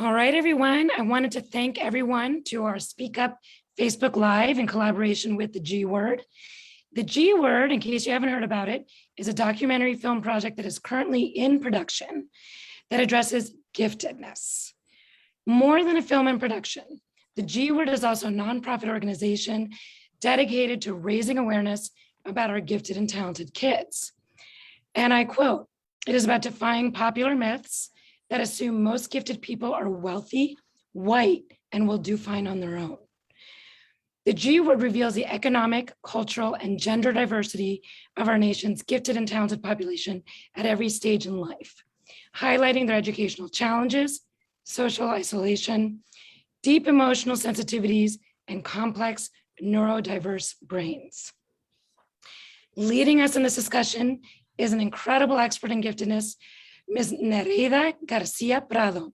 All right, everyone. I wanted to thank everyone to our Speak Up Facebook Live in collaboration with the G Word. The G Word, in case you haven't heard about it, is a documentary film project that is currently in production that addresses giftedness. More than a film in production, the G Word is also a nonprofit organization dedicated to raising awareness about our gifted and talented kids. And I quote, "It is about defying popular myths that assume most gifted people are wealthy, white, and will do fine on their own." The G Word reveals the economic, cultural, and gender diversity of our nation's gifted and talented population at every stage in life, highlighting their educational challenges, social isolation, deep emotional sensitivities, and complex neurodiverse brains. Leading us in this discussion is an incredible expert in giftedness, Ms. Nereida Garcia-Prado,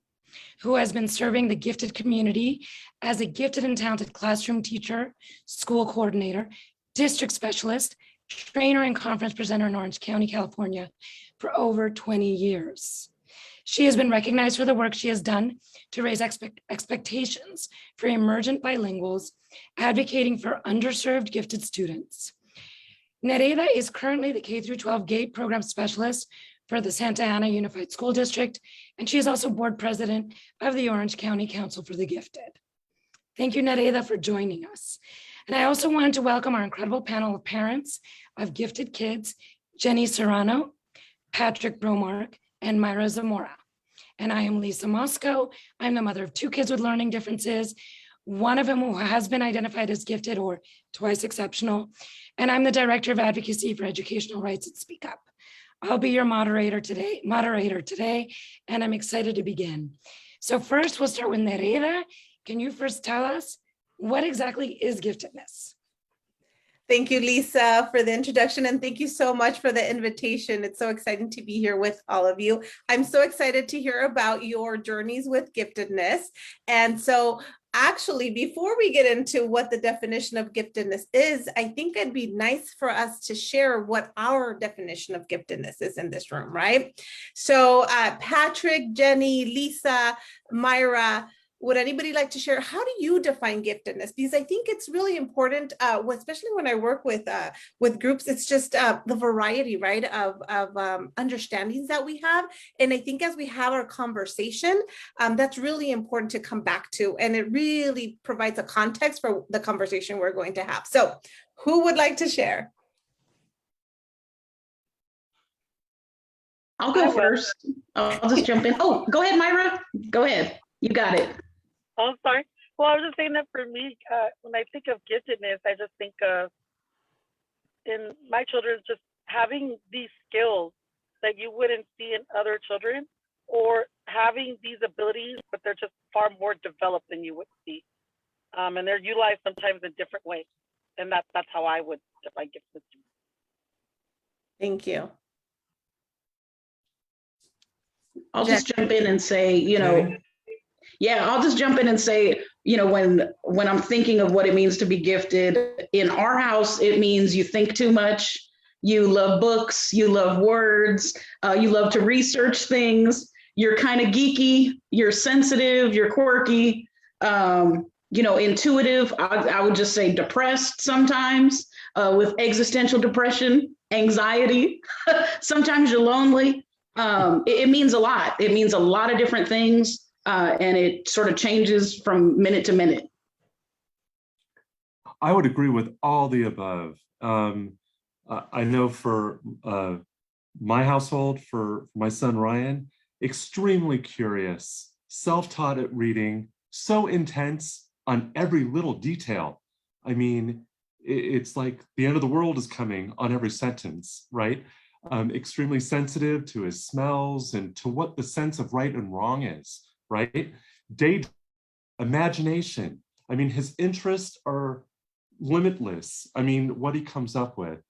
who has been serving the gifted community as a gifted and talented classroom teacher, school coordinator, district specialist, trainer, and conference presenter in Orange County, California for over 20 years. She has been recognized for the work she has done to raise expectations for emergent bilinguals, advocating for underserved gifted students. Nereida is currently the K-12 GATE program specialist for the Santa Ana Unified School District, and she is also board president of the Orange County Council for the Gifted. Thank you, Nereida, for joining us. And I also wanted to welcome our incredible panel of parents of gifted kids, Jenny Serrano, Patrick Bromark, and Myra Zamora. And I am Lisa Moscow. I'm the mother of two kids with learning differences, one of whom who has been identified as gifted or twice exceptional. And I'm the Director of Advocacy for Educational Rights at Speak Up. I'll be your moderator today, and I'm excited to begin. So first, we'll start with Nereida. Can you first tell us what exactly is giftedness? Thank you, Lisa, for the introduction, and thank you so much for the invitation. It's so exciting to be here with all of you. I'm so excited to hear about your journeys with giftedness. And so actually, before we get into what the definition of giftedness is, I think it'd be nice for us to share what our definition of giftedness is in this room, right? So Patrick, Jenny, Lisa, Myra, would anybody like to share, how do you define giftedness? Because I think it's really important, especially when I work with groups, it's just the variety, right, of understandings that we have. And I think as we have our conversation, that's really important to come back to. And it really provides a context for the conversation we're going to have. So who would like to share? I'll go first. I'll just jump in. Oh, go ahead, Myra. Go ahead. You got it. Oh, sorry. Well, I was just saying that for me, when I think of giftedness, I just think of, in my children, just having these skills that you wouldn't see in other children, or having these abilities, but they're just far more developed than you would see. And they're utilized sometimes in different ways. And that's how I would define giftedness. Thank you. I'll just jump in and say, I'll just jump in and say, when I'm thinking of what it means to be gifted, in our house, it means you think too much, you love books, you love words, you love to research things, you're kind of geeky, you're sensitive, you're quirky, intuitive. I would just say depressed sometimes, with existential depression, anxiety. Sometimes you're lonely. It means a lot. It means a lot of different things. And it sort of changes from minute to minute. I would agree with all the above. I know for my household, for my son Ryan, extremely curious, self-taught at reading, so intense on every little detail. I mean, it's like the end of the world is coming on every sentence, right? Extremely sensitive to his smells and to what the sense of right and wrong is. Right? Imagination. I mean, his interests are limitless. I mean, what he comes up with,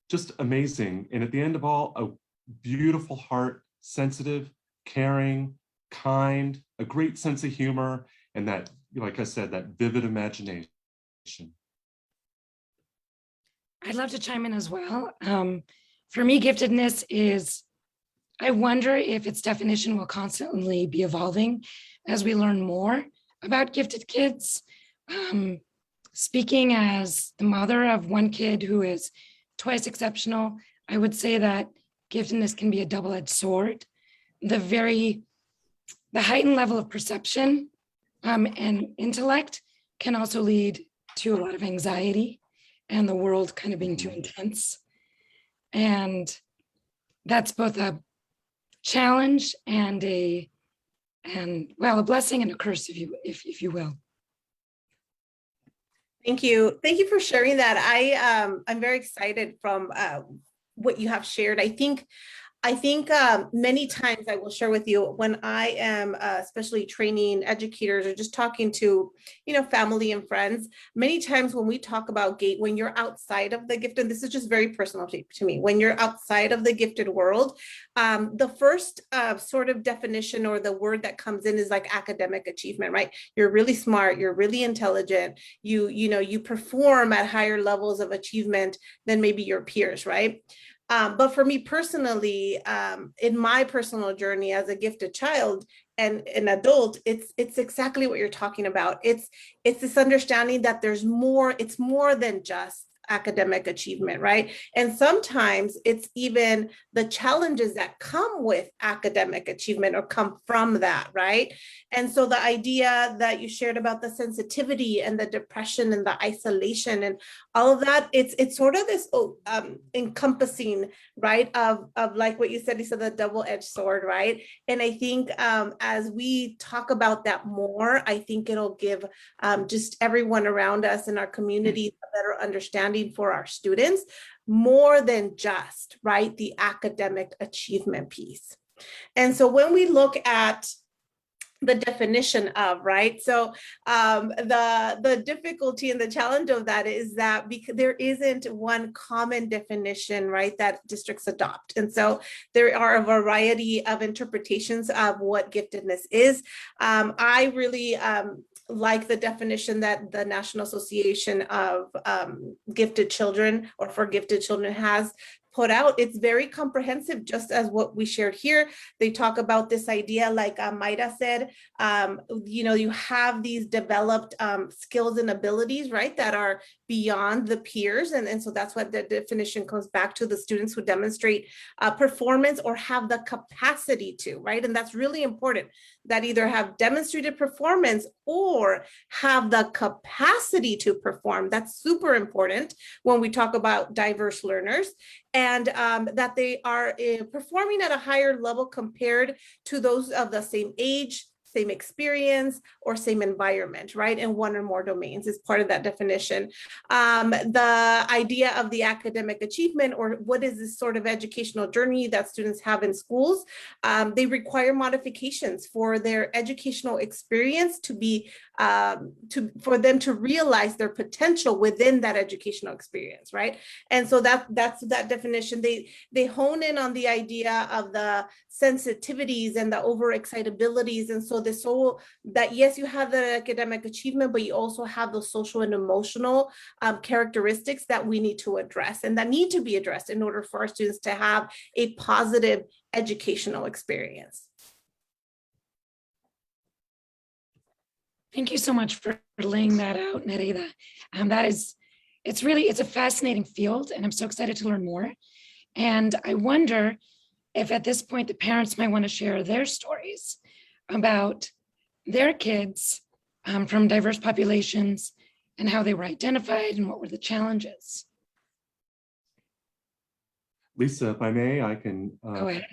just amazing. And at the end of all, a beautiful heart, sensitive, caring, kind, a great sense of humor, and that, like I said, that vivid imagination. I'd love to chime in as well. For me, giftedness is I wonder if its definition will constantly be evolving as we learn more about gifted kids. Speaking as the mother of one kid who is twice exceptional, I would say that giftedness can be a double-edged sword. The heightened level of perception and intellect can also lead to a lot of anxiety and the world kind of being too intense. And that's both a challenge and a blessing and a curse, if you will. Thank you. Thank you for sharing that. I'm very excited from what you have shared. I think many times I will share with you when I am especially training educators or just talking to, family and friends, many times when we talk about when you're outside of the gifted, this is just very personal to me, when you're outside of the gifted world, the first sort of definition or the word that comes in is like academic achievement, right? You're really smart, you're really intelligent, you perform at higher levels of achievement than maybe your peers, right? But for me personally, in my personal journey as a gifted child and an adult, it's exactly what you're talking about. It's this understanding that there's more, it's more than just academic achievement, right? And sometimes it's even the challenges that come with academic achievement or come from that, right? And so the idea that you shared about the sensitivity and the depression and the isolation and all of that, it's sort of this encompassing, right, of like what you said, Lisa, the double-edged sword, right? And I think as we talk about that more, I think it'll give just everyone around us in our community a better understanding for our students, more than just, right, the academic achievement piece. And so when we look at the definition of, right, so the difficulty and the challenge of that is that because there isn't one common definition, right, that districts adopt. And so there are a variety of interpretations of what giftedness is. I really like the definition that the National Association of Gifted Children or for Gifted Children has put out. It's very comprehensive, just as what we shared here. They talk about this idea, like Maida said, you have these developed skills and abilities, right, that are beyond the peers. And so that's what the definition comes back to, the students who demonstrate performance or have the capacity to, right? And that's really important, that either have demonstrated performance or have the capacity to perform. That's super important when we talk about diverse learners, and that they are performing at a higher level compared to those of the same age, same experience, or same environment, right? In one or more domains is part of that definition. The idea of the academic achievement, or what is this sort of educational journey that students have in schools, they require modifications for their educational experience to be, for them to realize their potential within that educational experience, right? And so that's that definition. They hone in on the idea of the sensitivities and the overexcitabilities, and so this whole, that yes, you have the academic achievement, but you also have the social and emotional characteristics that we need to address and that need to be addressed in order for our students to have a positive educational experience. Thank you so much for laying that out, Nereida. It's a fascinating field, and I'm so excited to learn more. And I wonder if at this point the parents might want to share their stories about their kids from diverse populations and how they were identified and what were the challenges. Lisa, if I may, I can Go ahead.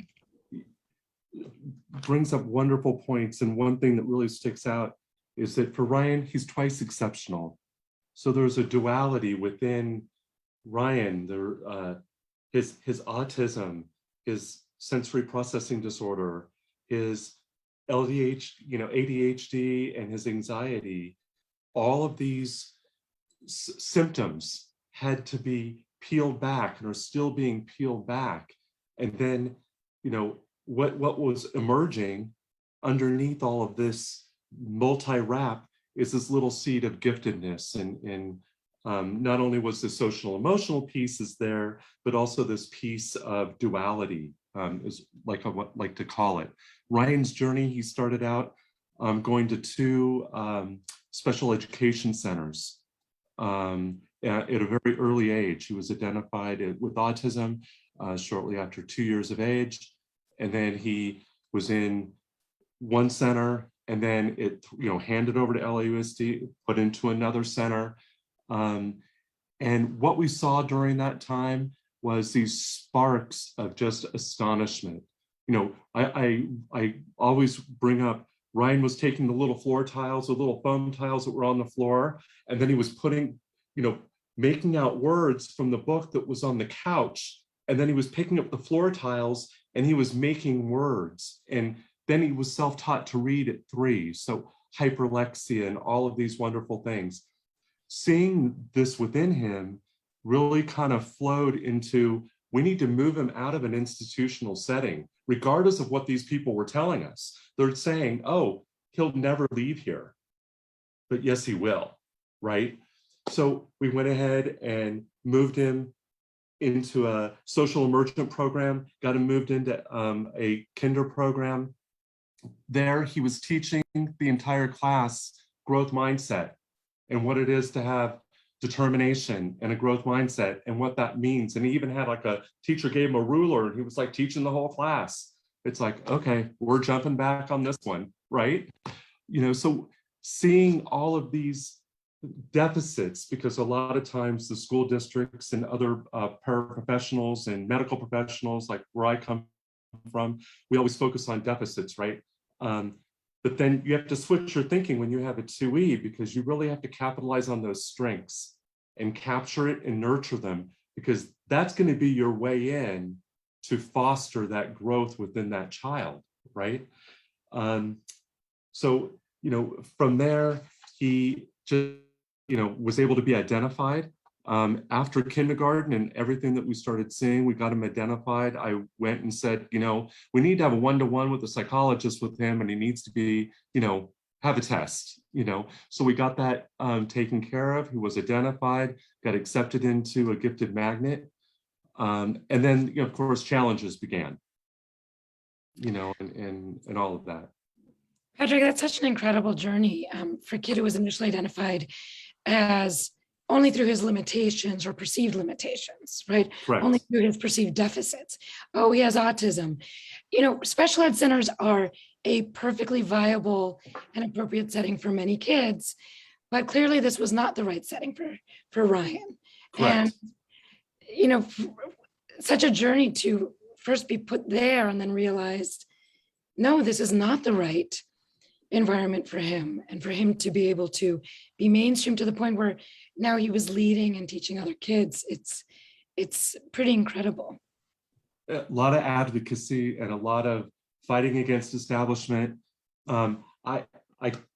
brings up wonderful points. And one thing that really sticks out is that for Ryan, he's twice exceptional. So there's a duality within Ryan, his autism, his sensory processing disorder, his ADHD, and his anxiety. All of these symptoms had to be peeled back and are still being peeled back. And then, what was emerging underneath all of this multi-wrap is this little seed of giftedness. And not only was the social emotional pieces there, but also this piece of duality is like I like to call it. Ryan's journey, he started out going to two special education centers at a very early age. He was identified with autism shortly after 2 years of age. And then he was in one center, and then it handed over to LAUSD, put into another center. And what we saw during that time was these sparks of just astonishment. I always bring up, Ryan was taking the little floor tiles, the little foam tiles that were on the floor, and then he was putting, making out words from the book that was on the couch. And then he was picking up the floor tiles and he was making words. And then he was self-taught to read at 3. So hyperlexia and all of these wonderful things. Seeing this within him really kind of flowed into, we need to move him out of an institutional setting, regardless of what these people were telling us. They're saying, oh, he'll never leave here. But yes, he will, right? So we went ahead and moved him into a social emergent program, got him moved into a kinder program. There, he was teaching the entire class growth mindset and what it is to have determination and a growth mindset and what that means. And he even had like a teacher gave him a ruler and he was like teaching the whole class. It's like, okay, we're jumping back on this one, right? So seeing all of these deficits, because a lot of times the school districts and other paraprofessionals and medical professionals, like where I come from, we always focus on deficits, right? But then you have to switch your thinking when you have a 2E, because you really have to capitalize on those strengths and capture it and nurture them, because that's going to be your way in to foster that growth within that child, right? So, from there, he just, was able to be identified. After kindergarten and everything that we started seeing, we got him identified. I went and said, we need to have a one-to-one with a psychologist with him, and he needs to be, have a test, So we got that taken care of. He was identified, got accepted into a gifted magnet. And then, of course, challenges began, and all of that. Patrick, that's such an incredible journey for a kid who was initially identified as only through his limitations or perceived limitations, right? Correct. Only through his perceived deficits. Oh, he has autism. Special ed centers are a perfectly viable and appropriate setting for many kids, but clearly this was not the right setting for Ryan. Correct. And, such a journey to first be put there and then realized, no, this is not the right environment for him, and for him to be able to be mainstream to the point where now he was leading and teaching other kids. It's pretty incredible. A lot of advocacy and a lot of fighting against establishment. I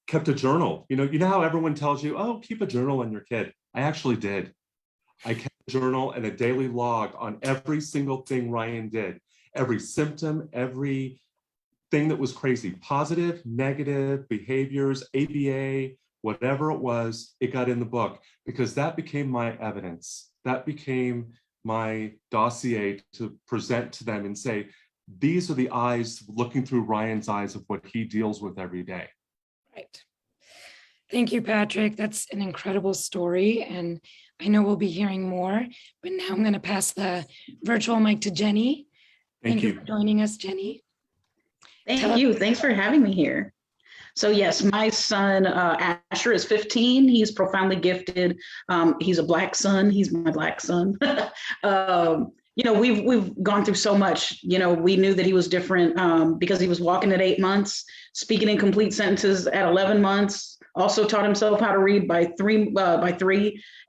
kept a journal. You know how everyone tells you, oh, keep a journal on your kid. I actually did. I kept a journal and a daily log on every single thing Ryan did, every symptom, every thing that was crazy, positive, negative behaviors, ABA, whatever it was, it got in the book, because that became my evidence. That became my dossier to present to them and say, these are the eyes looking through Ryan's eyes of what he deals with every day. Right. Thank you, Patrick. That's an incredible story. And I know we'll be hearing more, but now I'm going to pass the virtual mic to Jenny. Thank you for joining us, Jenny. Thank you. Thanks for having me here. So yes, my son, Asher, is 15. He's profoundly gifted. He's a Black son. He's my Black son. We've gone through so much. We knew that he was different because he was walking at 8 months, speaking in complete sentences at 11 months, also taught himself how to read by three,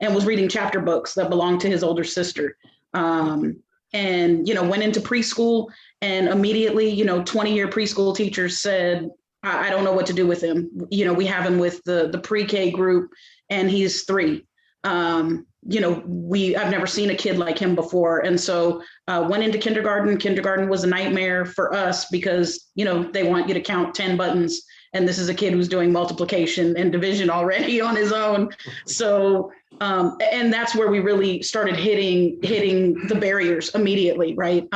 and was reading chapter books that belonged to his older sister. And went into preschool, and immediately, 20-year preschool teachers said, I don't know what to do with him. We have him with the pre-K group, and he's 3. I've never seen a kid like him before. And so went into kindergarten. Kindergarten was a nightmare for us because, they want you to count 10 buttons. And this is a kid who's doing multiplication and division already on his own. So, and that's where we really started hitting the barriers immediately, right?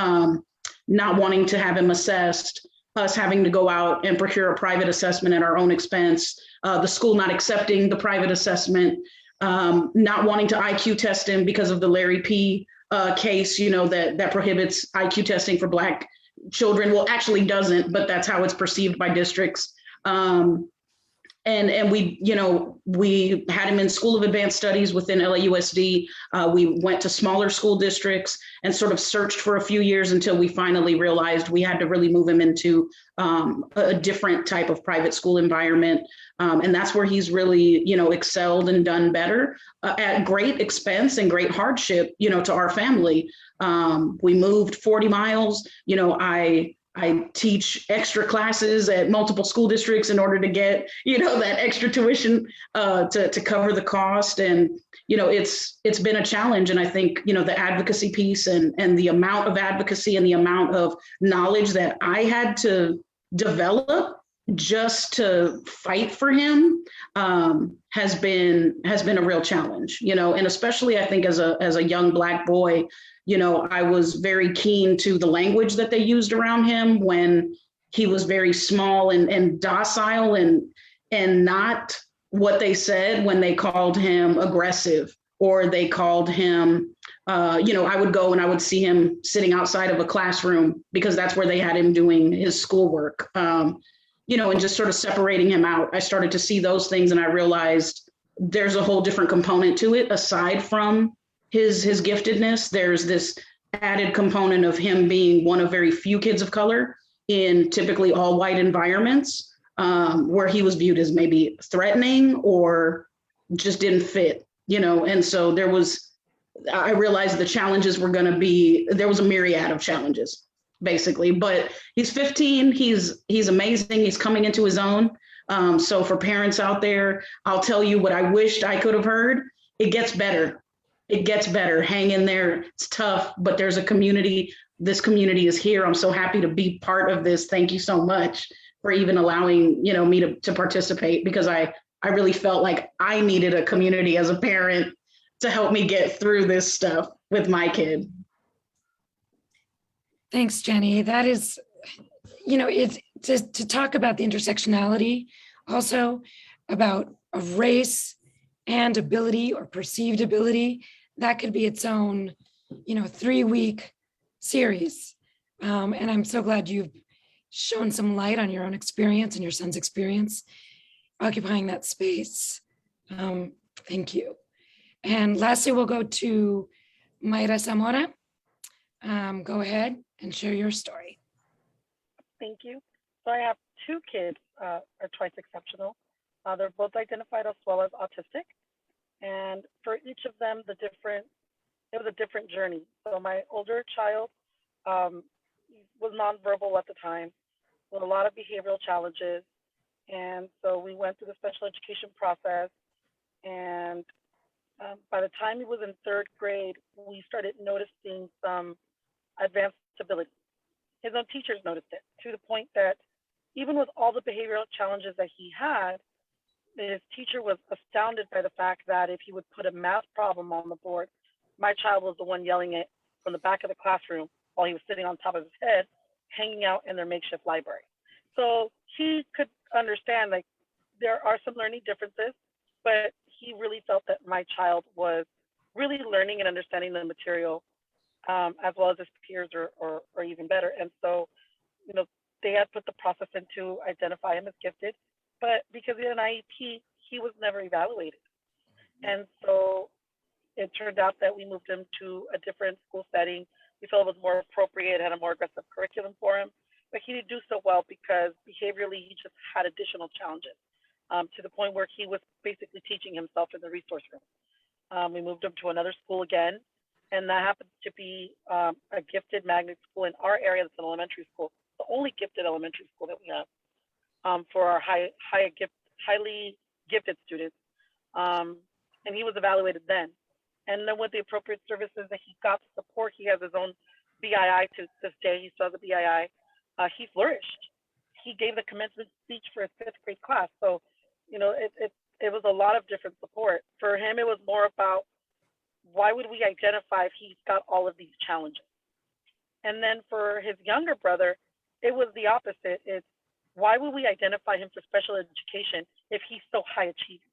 not wanting to have him assessed, us having to go out and procure a private assessment at our own expense, the school not accepting the private assessment, not wanting to IQ test him because of the Larry P. Case, that prohibits IQ testing for Black children. Well, actually doesn't, but that's how it's perceived by districts. And we had him in School of Advanced Studies within LAUSD. We went to smaller school districts and sort of searched for a few years until we finally realized we had to really move him into a different type of private school environment. And that's where he's really, excelled and done better at great expense and great hardship, to our family. We moved 40 miles. I teach extra classes at multiple school districts in order to get, that extra tuition to cover the cost. And, it's been a challenge. And I think, the advocacy piece and the amount of advocacy and the amount of knowledge that I had to develop just to fight for him has been a real challenge, and especially I think as a young Black boy, I was very keen to the language that they used around him when he was very small and docile and not what they said when they called him aggressive or they called him, I would go and I would see him sitting outside of a classroom because that's where they had him doing his schoolwork, and just sort of separating him out. I started to see those things and I realized there's a whole different component to it aside from his giftedness. There's this added component of him being one of very few kids of color in typically all white environments, where he was viewed as maybe threatening or just didn't fit, and so I realized the challenges were going to be, there was a myriad of challenges basically, but he's 15, he's amazing, he's coming into his own. So for parents out there, I'll tell you what I wished I could have heard. It gets better. It gets better. Hang in there. It's tough, but there's a community. This community is here. I'm so happy to be part of this. Thank you so much for even allowing, me to participate, because I really felt like I needed a community as a parent to help me get through this stuff with my kid. Thanks, Jenny. That is, it's to talk about the intersectionality, also about of race and ability or perceived ability. That could be its own, 3-week series. And I'm so glad you've shown some light on your own experience and your son's experience occupying that space. Thank you. And lastly, we'll go to Mayra Zamora. Go ahead and share your story. Thank you. So I have 2 kids, are twice exceptional. They're both identified as well as autistic. And for each of them, it was a different journey. So my older child was nonverbal at the time with a lot of behavioral challenges. And so we went through the special education process. And by the time he was in 3rd grade, we started noticing some advanced ability. His own teachers noticed it, to the point that even with all the behavioral challenges that he had, his teacher was astounded by the fact that if he would put a math problem on the board, my child was the one yelling it from the back of the classroom while he was sitting on top of his head, hanging out in their makeshift library. So he could understand, like, there are some learning differences, but he really felt that my child was really learning and understanding the material as well as his peers, or even better. And so, they had put the process in to identify him as gifted, but because he had an IEP, he was never evaluated. And so it turned out that we moved him to a different school setting. We felt it was more appropriate, had a more aggressive curriculum for him, but he didn't do so well because behaviorally he just had additional challenges, to the point where he was basically teaching himself in the resource room. We moved him to another school again, and that happens to be a gifted magnet school in our area. That's an elementary school, the only gifted elementary school that we have for our highly gifted students. And he was evaluated then. And then with the appropriate services that he got to support, he has his own BII to this day. He still has a BII. He flourished. He gave the commencement speech for his 5th grade class. So, it was a lot of different support. For him, it was more about, why would we identify if he's got all of these challenges? And then for his younger brother, it was the opposite. It's why would we identify him for special education if he's so high achieving?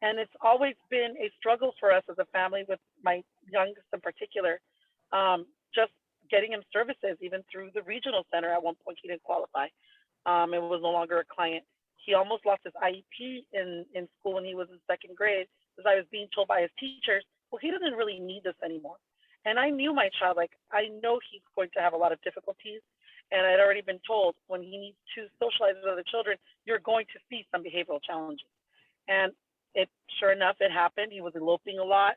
And it's always been a struggle for us as a family with my youngest in particular, just getting him services, even through the regional center. At one point, he didn't qualify. It was no longer a client. He almost lost his IEP in school when he was in second grade, because I was being told by his teachers, well, he doesn't really need this anymore. And I knew my child, like, I know he's going to have a lot of difficulties. And I'd already been told when he needs to socialize with other children, you're going to see some behavioral challenges. And it, sure enough, it happened. He was eloping a lot.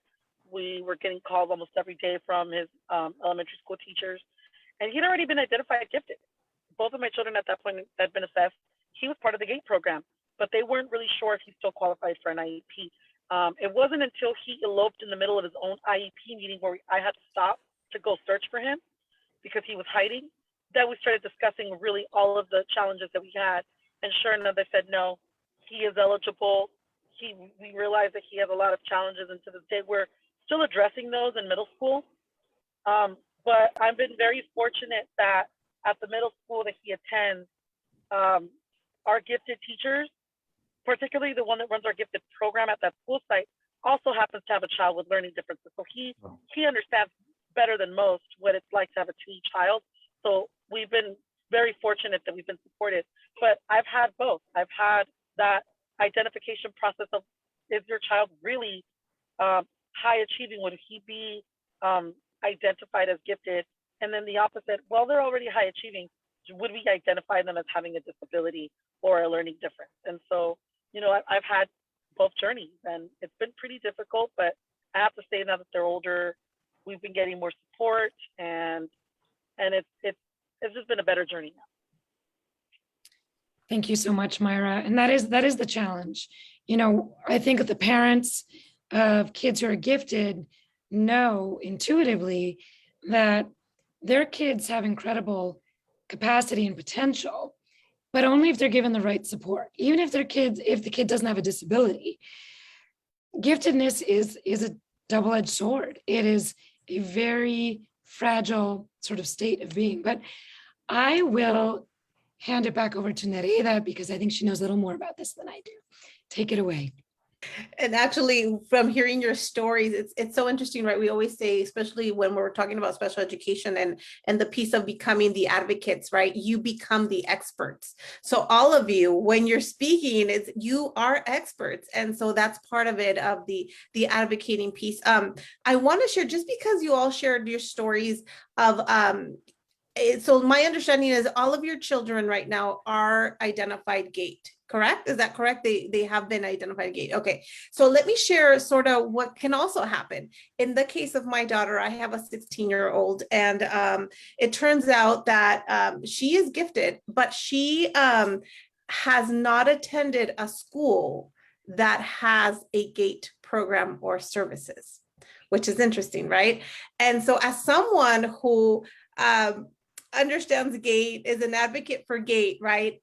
We were getting calls almost every day from his elementary school teachers. And he'd already been identified gifted. Both of my children at that point had been assessed. He was part of the GATE program, but they weren't really sure if he still qualified for an IEP. It wasn't until he eloped in the middle of his own IEP meeting where I had to stop to go search for him because he was hiding, that we started discussing really all of the challenges that we had. And sure enough, they said, no, he is eligible. We realized that he has a lot of challenges, and to this day, we're still addressing those in middle school. But I've been very fortunate that at the middle school that he attends, our gifted teachers, particularly the one that runs our gifted program at that school site, also happens to have a child with learning differences. So he understands better than most what it's like to have a tween child. So we've been very fortunate that we've been supported. But I've had both. I've had that identification process of, is your child really high achieving? Would he be identified as gifted? And then the opposite, well, they're already high achieving. Would we identify them as having a disability or a learning difference? And so, you know, I've had both journeys, and it's been pretty difficult, but I have to say now that they're older, we've been getting more support, and it's just been a better journey now. Thank you so much, Myra. And that is the challenge. You know, I think the parents of kids who are gifted know intuitively that their kids have incredible capacity and potential, but only if they're given the right support. Even if if the kid doesn't have a disability, giftedness is a double-edged sword. It is a very fragile sort of state of being. But I will hand it back over to Nereida because I think she knows a little more about this than I do. Take it away. And actually, from hearing your stories, it's so interesting, right? We always say, especially when we're talking about special education and the piece of becoming the advocates, right? You become the experts. So all of you, when you're speaking, you are experts. And so that's part of it, of the advocating piece. I want to share, just because you all shared your stories of, so my understanding is all of your children right now are identified GATE. Correct? Is that correct? They have been identified GATE. Okay. So let me share sort of what can also happen. In the case of my daughter, I have a 16-year-old, and it turns out that she is gifted, but she has not attended a school that has a GATE program or services, which is interesting, right? And so as someone who understands GATE, is an advocate for GATE, right?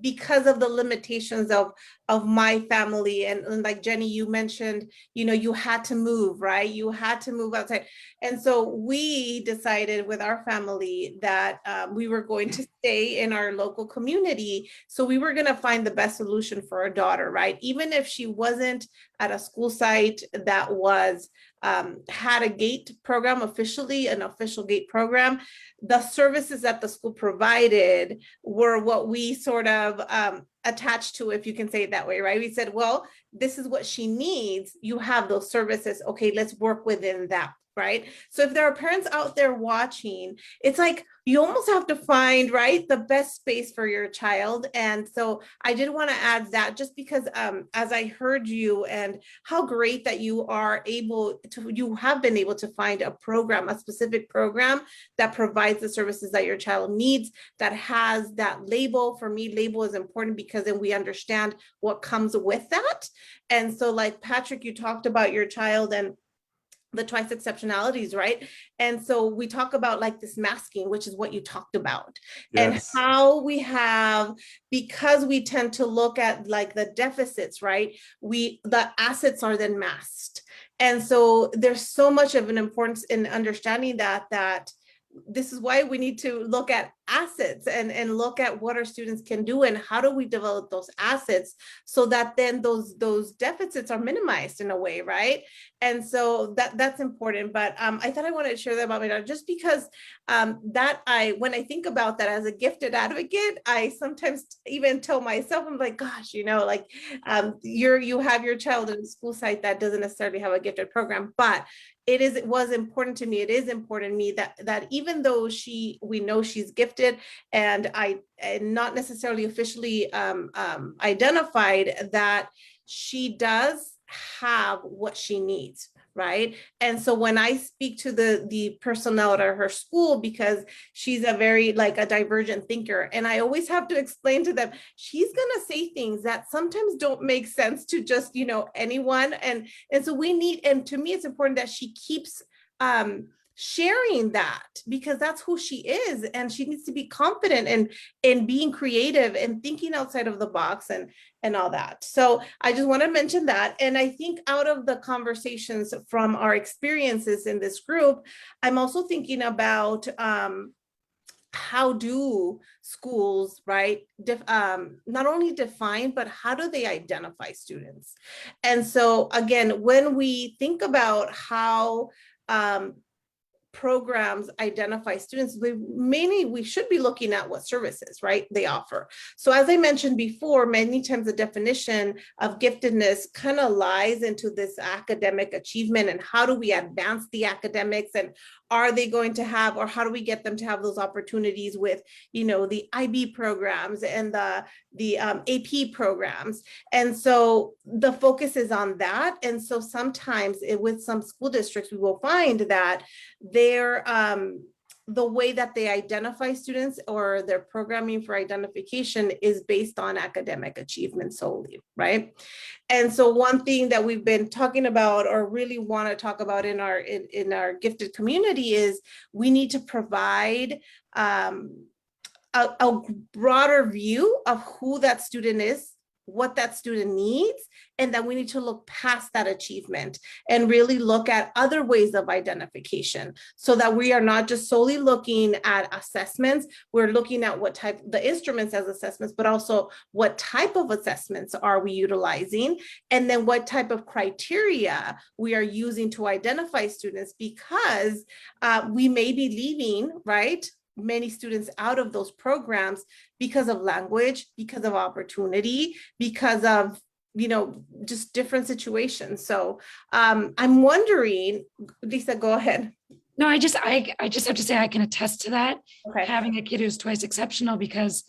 Because of the limitations of my family. And like Jenny, you mentioned, you know, you had to move, right? You had to move outside. And so we decided with our family that we were going to stay in our local community. So we were going to find the best solution for our daughter, right? Even if she wasn't at a school site that was had a GATE program, officially an official GATE program, the services that the school provided were what we sort of attached to, if you can say it that way, right? We said, well, this is what she needs. You have those services. Okay, let's work within that, right? So if there are parents out there watching, it's like you almost have to find, right, the best space for your child. And so I did want to add that, just because as I heard you and how great that you have been able to find a program, a specific program that provides the services that your child needs, that has that label. For me, label is important because then we understand what comes with that. And so like Patrick, you talked about your child and the twice exceptionalities, right? And so we talk about like this masking, which is what you talked about. Yes. And how we have, because we tend to look at like the deficits, right? The assets are then masked. And so there's so much of an importance in understanding that this is why we need to look at assets and look at what our students can do and how do we develop those assets so that then those deficits are minimized in a way, right? And so that's important. But I thought I wanted to share that about my daughter, just because when I think about that as a gifted advocate, I sometimes even tell myself, I'm like, gosh, like you have your child in a school site that doesn't necessarily have a gifted program, but it was important to me. It is important to me that even though we know she's gifted and not necessarily officially identified, that she does have what she needs, right? And so when I speak to the personnel at her school, because she's a very a divergent thinker, and I always have to explain to them, she's gonna say things that sometimes don't make sense to just anyone, and so we need, and to me it's important that she keeps sharing that, because that's who she is, and she needs to be confident in being creative and thinking outside of the box and all that. So I just want to mention that. And I think out of the conversations from our experiences in this group, I'm also thinking about how do schools, right, not only define, but how do they identify students? And so again, when we think about how programs identify students, we should be looking at what services, right, they offer. So as I mentioned before, many times the definition of giftedness kind of lies into this academic achievement, and how do we advance the academics, and are they going to have, or how do we get them to have those opportunities with the IB programs and the AP programs. And so the focus is on that. And so sometimes with some school districts, we will find that the way that they identify students or their programming for identification is based on academic achievement solely, right? And so one thing that we've been talking about, or really want to talk about in our gifted community, is we need to provide a broader view of who that student is, what that student needs, and that we need to look past that achievement and really look at other ways of identification, so that we are not just solely looking at assessments. We're looking at what type, the instruments as assessments, but also what type of assessments are we utilizing, and then what type of criteria we are using to identify students, because we may be leaving, right, many students out of those programs because of language, because of opportunity, because of just different situations. So I'm wondering, Lisa, go ahead. No, I just have to say I can attest to that. Okay. Having a kid who's twice exceptional, because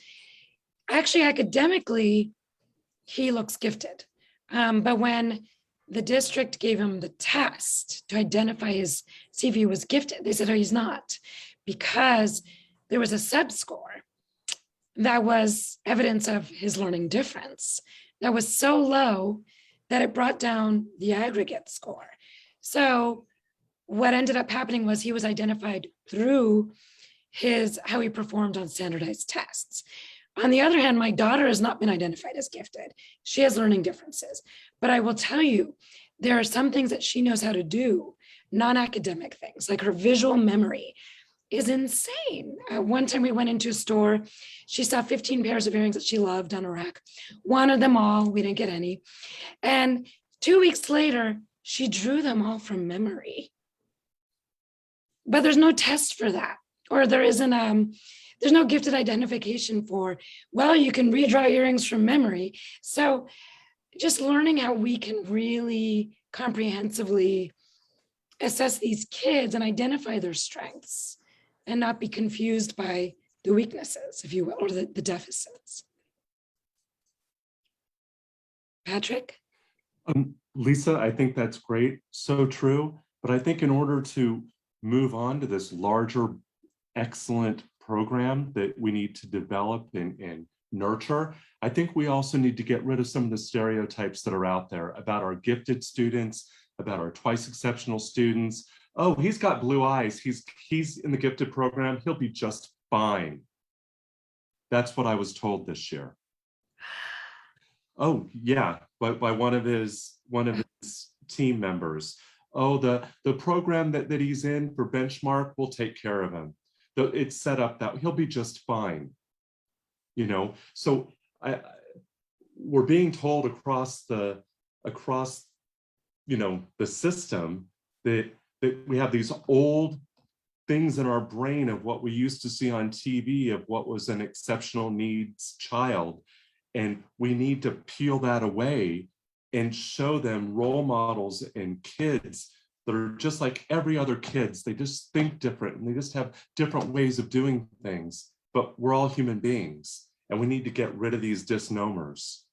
actually academically he looks gifted, but when the district gave him the test to identify see if he was gifted, they said, oh, he's not, because there was a sub-score that was evidence of his learning difference that was so low that it brought down the aggregate score. So what ended up happening was he was identified through how he performed on standardized tests. On the other hand, my daughter has not been identified as gifted. She has learning differences, but I will tell you, there are some things that she knows how to do, non-academic things, like her visual memory is insane. One time we went into a store, she saw 15 pairs of earrings that she loved on a rack, wanted them all, we didn't get any. And 2 weeks later, she drew them all from memory. But there's no test for that, or there's no gifted identification for, well, you can redraw earrings from memory. So just learning how we can really comprehensively assess these kids and identify their strengths and not be confused by the weaknesses, if you will, or the deficits. Patrick? Lisa, I think that's great, so true. But I think in order to move on to this larger, excellent program that we need to develop and nurture, I think we also need to get rid of some of the stereotypes that are out there about our gifted students, about our twice exceptional students. Oh, he's got blue eyes. He's in the gifted program. He'll be just fine. That's what I was told this year. Oh, yeah, by one of his team members. Oh, the program that he's in for benchmark will take care of him. it's set up that he'll be just fine. You know, so we're being told across you know, the system that we have these old things in our brain of what we used to see on TV of what was an exceptional needs child. And we need to peel that away and show them role models and kids that are just like every other kids. They just think different and they just have different ways of doing things, but we're all human beings and we need to get rid of these misnomers.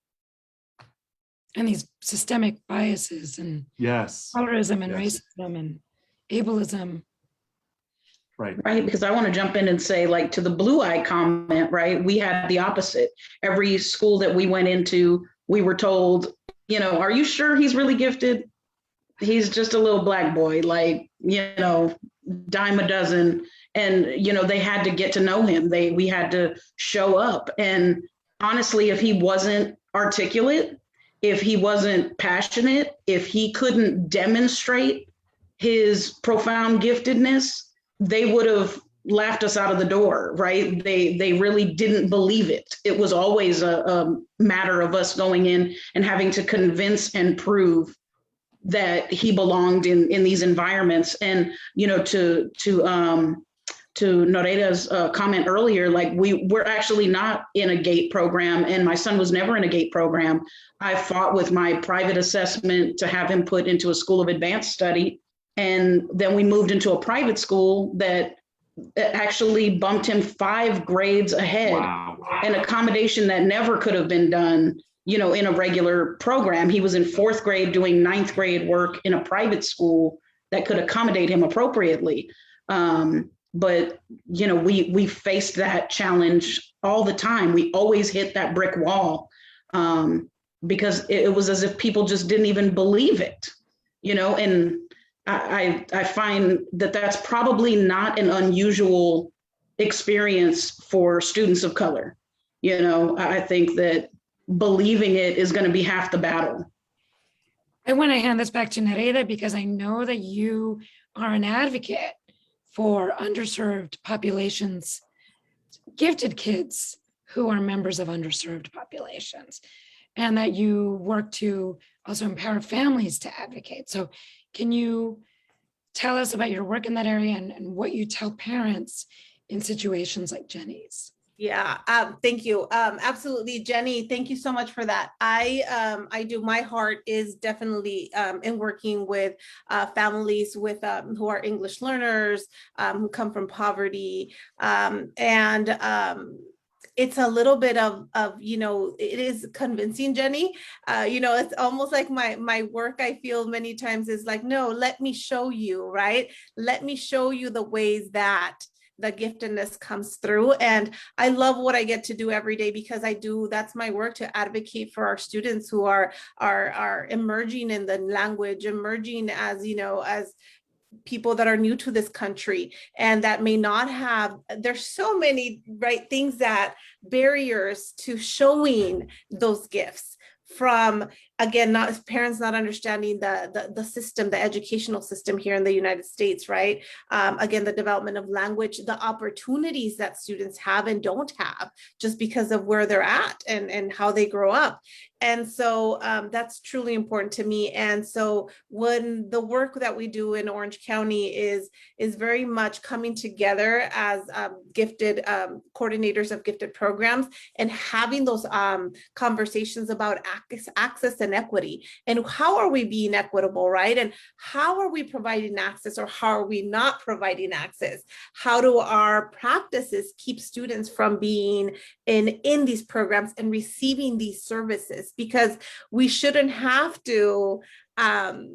And these systemic biases and Yes. colorism and Yes. racism and ableism. Right, because I want to jump in and say, like, to the blue eye comment, right, we had the opposite. Every school that we went into, we were told, you know, are you sure he's really gifted? He's just a little black boy, like, you know, dime a dozen. And, you know, they had to get to know him. We had to show up. And honestly, if he wasn't articulate, if he wasn't passionate, if he couldn't demonstrate his profound giftedness, they would have laughed us out of the door, right? They really didn't believe it. It was always a matter of us going in and having to convince and prove that he belonged in these environments. And, you know, to Nereida's comment earlier, like we're actually not in a GATE program, and my son was never in a GATE program. I fought with my private assessment to have him put into a school of advanced study. And then we moved into a private school that actually bumped him 5 grades ahead. Wow. An accommodation that never could have been done, you know, in a regular program. He was in 4th grade doing 9th grade work in a private school that could accommodate him appropriately. But, you know, we faced that challenge all the time. We always hit that brick wall because it was as if people just didn't even believe it, you know, and I find that that's probably not an unusual experience for students of color. You know, I think that believing it is going to be half the battle. I want to hand this back to Nereida because I know that you are an advocate for underserved populations, gifted kids who are members of underserved populations, and that you work to also empower families to advocate. So can you tell us about your work in that area and what you tell parents in situations like Jenny's? Yeah, thank you. Absolutely, Jenny, thank you so much for that. I do, my heart is definitely in working with families with who are English learners, who come from poverty, it's a little bit of, you know, it is convincing, Jenny. You know, it's almost like my work, I feel many times is like, no, let me show you, right? Let me show you the ways that the giftedness comes through. And I love what I get to do every day because that's my work, to advocate for our students who are emerging in the language, emerging as, you know, as people that are new to this country and that may not have, there's so many right things, that barriers to showing those gifts, from, again, not parents not understanding the system, the educational system here in the United States, right? Again, the development of language, the opportunities that students have and don't have just because of where they're at and how they grow up. And so that's truly important to me. And so when the work that we do in Orange County is very much coming together as gifted coordinators of gifted programs and having those conversations about access and equity, and how are we being equitable, right? And how are we providing access, or how are we not providing access? How do our practices keep students from being in these programs and receiving these services? Because we shouldn't have to, like,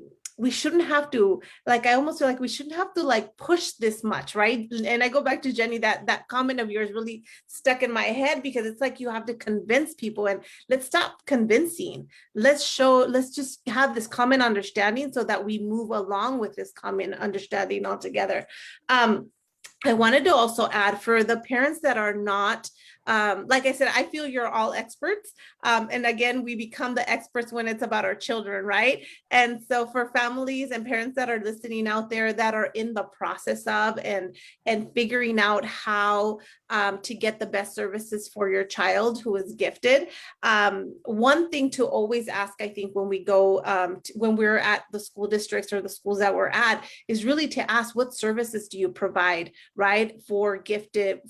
I almost feel like we shouldn't have to like push this much, right? And I go back to Jenny, that comment of yours really stuck in my head, because it's like you have to convince people, and let's stop convincing. Let's just have this common understanding so that we move along with this common understanding altogether. I wanted to also add, for the parents that are not like I said, I feel you're all experts. And again, we become the experts when it's about our children, right? And so for families and parents that are listening out there that are in the process of and figuring out how to get the best services for your child who is gifted, one thing to always ask, I think, when we go, when we're at the school districts or the schools that we're at, is really to ask, what services do you provide, right, for gifted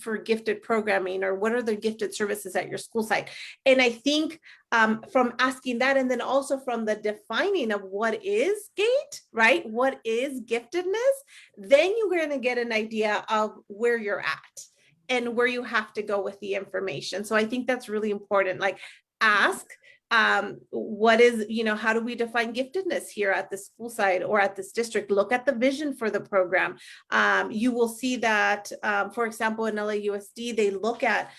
programming, or what are the gifted services at your school site? And I think from asking that, and then also from the defining of what is GATE, right, what is giftedness, then you're going to get an idea of where you're at and where you have to go with the information. So I think that's really important. Like, ask, what is, how do we define giftedness here at the school site or at this district? Look at the vision for the program. You will see that, for example, in LAUSD, they look at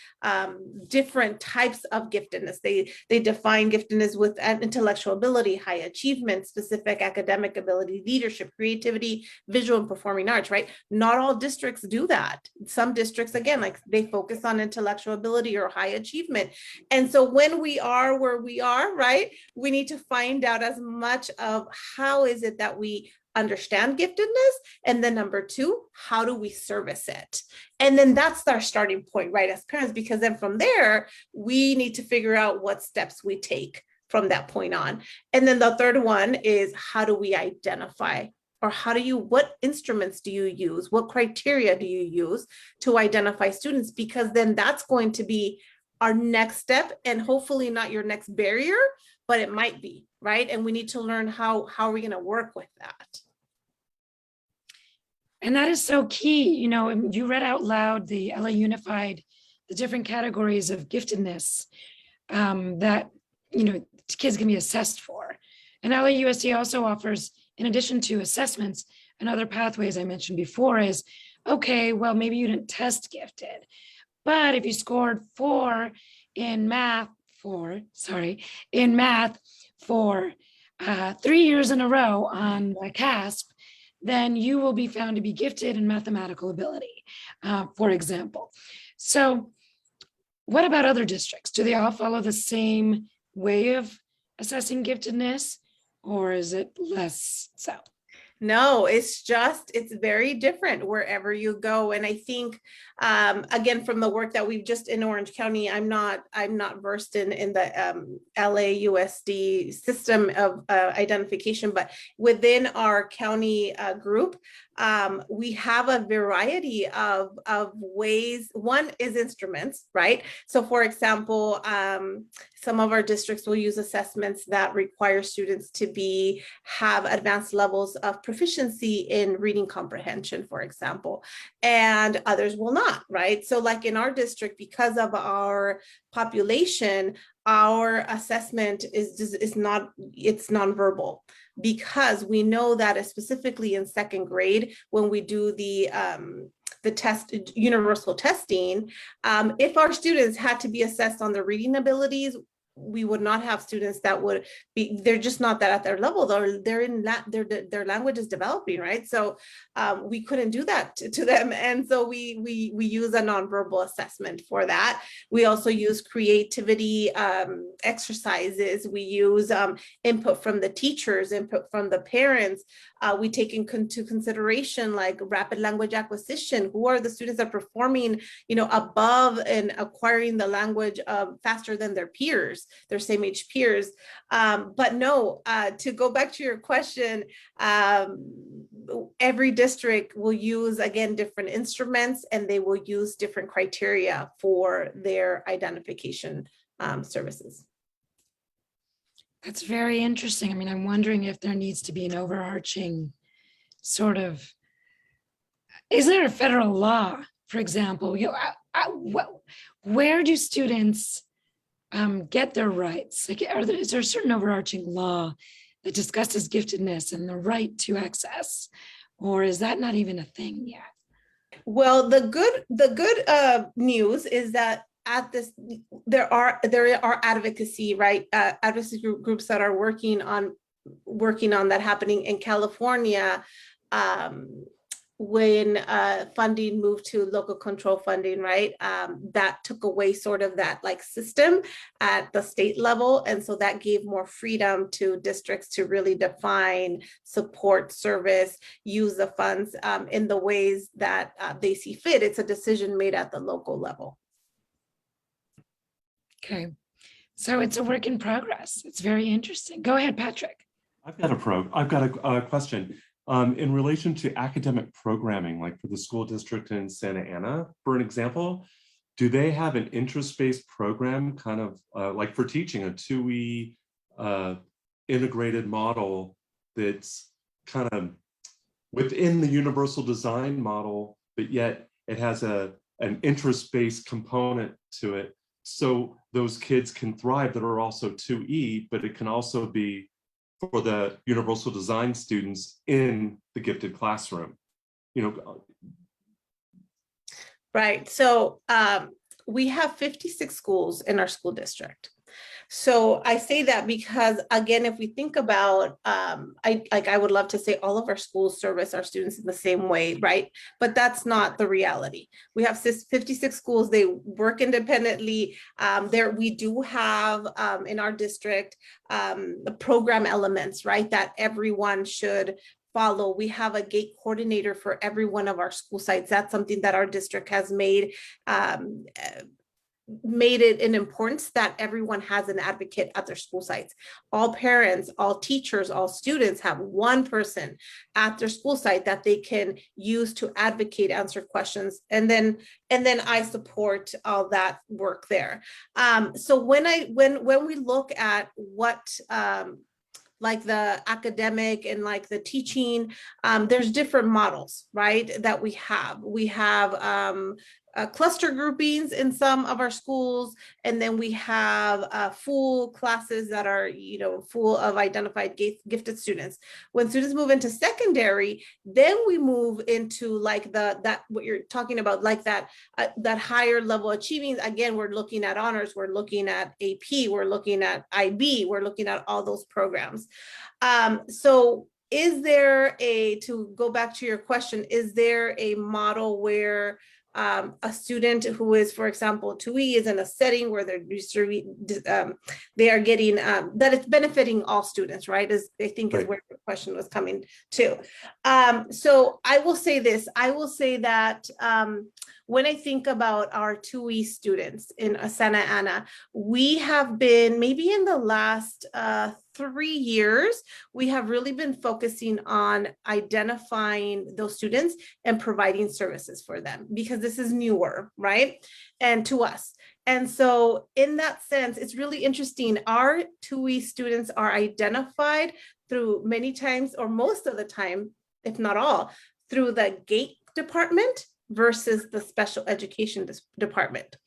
different types of giftedness. They define giftedness with intellectual ability, high achievement, specific academic ability, leadership, creativity, visual and performing arts, right? Not all districts do that. Some districts, again, like, they focus on intellectual ability or high achievement. And so when we are where we are, right, we need to find out as much of how is it that we understand giftedness, and then number two, how do we service it? And then that's our starting point, right, as parents, because then from there we need to figure out what steps we take from that point on. And then the third one is, how do we identify, or what instruments do you use, what criteria do you use to identify students? Because then that's going to be our next step, and hopefully not your next barrier, but it might be, right? And we need to learn how are we going to work with that. And that is so key. You read out loud the LA Unified, the different categories of giftedness that, kids can be assessed for. And LAUSD also offers, in addition to assessments and other pathways I mentioned before, is, okay, well, maybe you didn't test gifted, but if you scored 4 in math for 3 years in a row on the CASP, then you will be found to be gifted in mathematical ability, for example. So what about other districts? Do they all follow the same way of assessing giftedness, or is it less so? No, it's very different wherever you go. And I think, again, from the work that we've just in Orange County, I'm not versed in the LAUSD system of identification, but within our county group, we have a variety of ways. One is instruments, right? So for example, some of our districts will use assessments that require students to have advanced levels of proficiency in reading comprehension, for example, and others will not, right? So like in our district, because of our population, our assessment is nonverbal, because we know that specifically in second grade, when we do the universal testing, if our students had to be assessed on their reading abilities, we would not have students that would be, they're just not that at their level, their language is developing, right? So we couldn't do that to them. And so we use a nonverbal assessment for that. We also use creativity exercises. We use input from the teachers, input from the parents. We take into consideration like rapid language acquisition. Who are the students that are performing, above and acquiring the language faster than their peers, their same age peers? But no, to go back to your question, every district will use, again, different instruments, and they will use different criteria for their identification services. That's very interesting. I mean, I'm wondering if there needs to be an overarching sort of, is there a federal law, for example, where do students get their rights? Like, is there a certain overarching law that discusses giftedness and the right to access, or is that not even a thing yet? Well, the good news is that at this, there are advocacy, right? Advocacy groups that are working on that happening in California. when funding moved to local control funding, right? That took away sort of that like system at the state level. And so that gave more freedom to districts to really define, support, service, use the funds in the ways that they see fit. It's a decision made at the local level. Okay. So it's a work in progress. It's very interesting. Go ahead, Patrick. I've got a question. In relation to academic programming, like for the school district in Santa Ana, for an example, do they have an interest-based program kind of like for teaching a 2E integrated model that's kind of within the universal design model, but yet it has an interest-based component to it, so those kids can thrive that are also 2E, but it can also be for the universal design students in the gifted classroom, you know? Right. So we have 56 schools in our school district. So I say that because, again, if we think about, I would love to say all of our schools service our students in the same way, right? But that's not the reality. We have 56 schools, they work independently. We do have in our district, the program elements, right? That everyone should follow. We have a gate coordinator for every one of our school sites. That's something that our district has made it an importance that everyone has an advocate at their school sites. All parents, all teachers, all students have one person at their school site that they can use to advocate, answer questions. And then I support all that work there. So when we look at what like the academic and like the teaching, there's different models, right? That we have. We have cluster groupings in some of our schools, and then we have full classes that are, you know, full of identified gifted students. When students move into secondary, then we move into like that what you're talking about, like that higher level achieving. Again, we're looking at honors, we're looking at AP, we're looking at IB, we're looking at all those programs. So is there to go back to your question, is there a model where a student who is, for example, 2E is in a setting where they are getting, that it's benefiting all students, right? Is where the question was coming to. So I will say this, I will say that when I think about our 2E students in Santa Ana, we have been, maybe in the last 3 years, we have really been focusing on identifying those students and providing services for them, because this is newer, right? And to us. And so in that sense, it's really interesting. Our 2E students are identified through many times, or most of the time, if not all, through the GATE department versus the special education department,